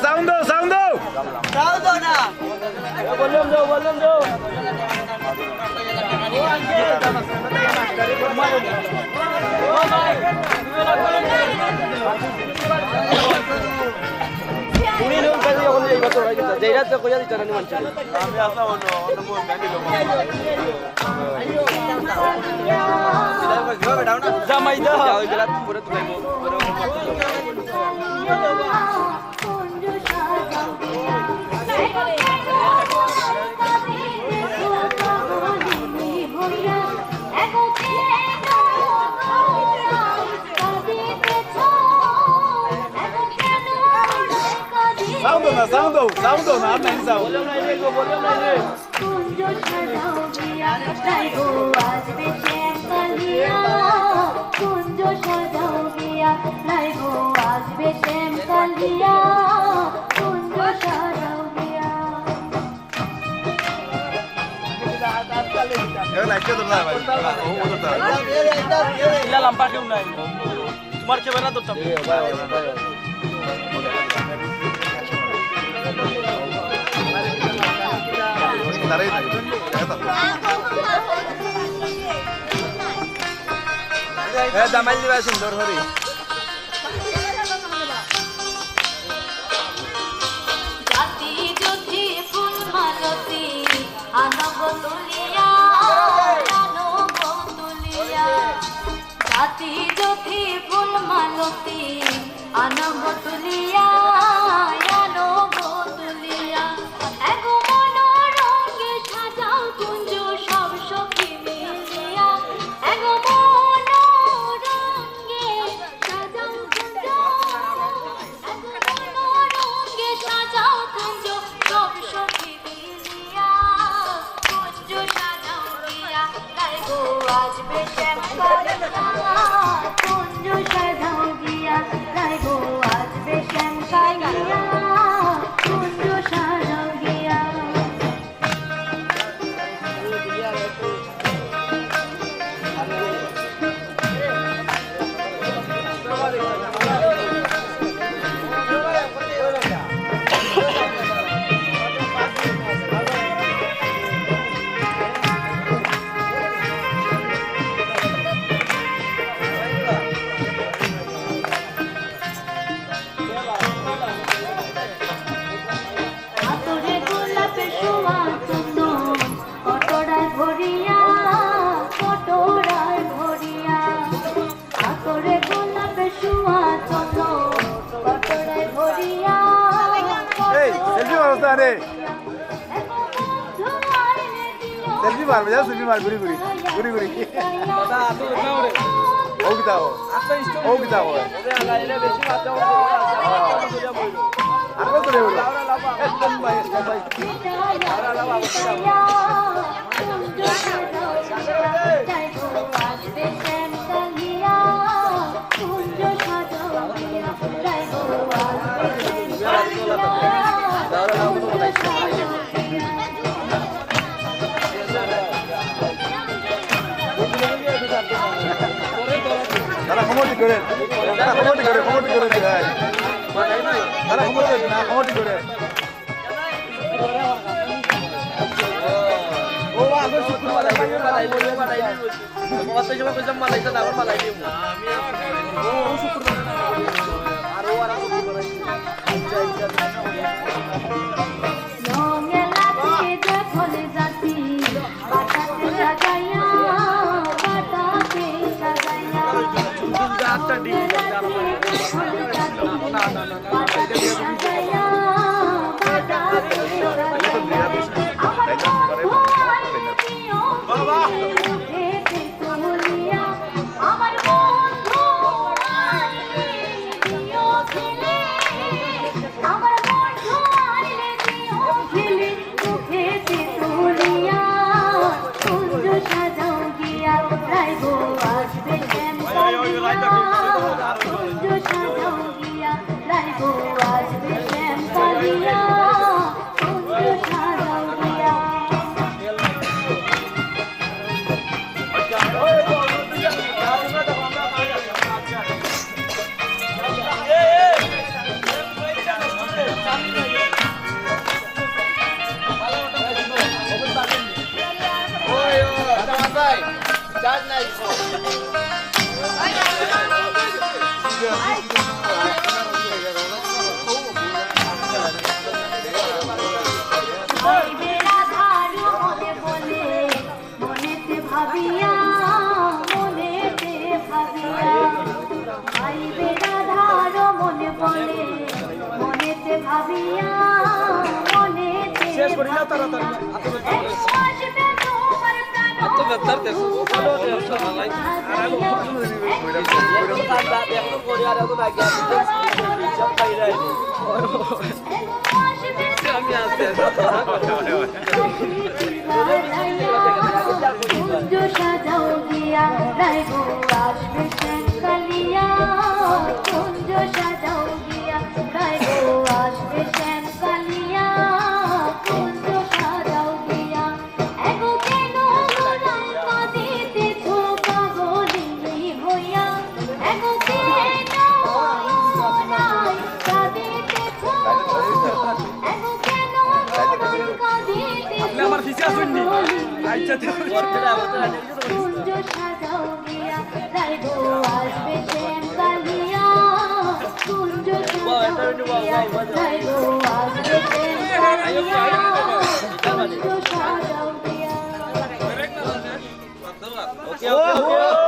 sound দাও sound দাও না বললাম যাও তুমি লোক কাজে যখন এই কথা হয়ে গেছে যেইরা তো কইয়া দিছ না মানছে আমি আসলাম অন্য কোন ব্যাংকে লোক জামাই দাও ওই গেলা পুরো তুইবো সাউন্ড না আর নাই যাও বললাম নাই রে কুঞ্জ সাজাও গিয়া তাই গো আসবে শ্যাম কালিয়া কুঞ্জ সাজাও গিয়া তাই গো আসবে শ্যাম কালিয়া কুঞ্জ সাজাও গিয়া এ লাইক তো না ভাই ও তো ইলা লম্বা কেউ নাই তোমার কে বেরা তো টপ জামাইল দিবা সুন্দর হরি জাতি যদি ফুল মালতী আনব তুলিয়া জাতি যদি ফুল মালতী আনব তুলিয়া सेल्फी मार बजा सेल्फी मार गुरी गुरी गुरी गुरी दादा तो ना ओरे ओ किता हो ओ किता हो लाइले बेसी माता हो आरो करे हो एकदम भाई आरा लावा তারা কমটি করে তারা কমটি করে ও আগে শুক্রবার মালাই কত সময় কইলাম মালাইতে না আবার মালাই দিমু আমি ও শুক্রবার আর ও আর আইবে রাধার মনে বলে মনেতে ভাবিয়া মনেতে ভাবিয়া আইবে রাধার মনে বলে মনেতে ভাবিয়া মনেতে শেষ করি না তাড়াতাড়ি আসবে তোমার প্রাণ আত্মব্যক্তার দেখো ভালো লাই আর দেখো করে আর তো আগে সব পাই রাই আমি আসতে কুঞ্জ সাজাও গিয়া রাই গো আসবে শ্যাম কালিয়া কুঞ্জ সাজাও গিয়া রাই গো আসবে শ্যাম কালিয়া কুঞ্জ সাজাও গিয়া এগো কেন গোরাই কাঁদিতেছ পাগলিনী হইয়া এগো কেন গোরাই কাঁদিতেছ এগো কেন গোরাই কাঁদিতেছ আমার ফিসা শুননি আচ্ছা কুঞ্জ সাজাও গিয়া রাই গো আসবে শ্যাম কালিয়া কুঞ্জ সাজাও গিয়া রাই গো আসবে শ্যাম কালিয়া কুঞ্জ সাজাও গিয়া ওকে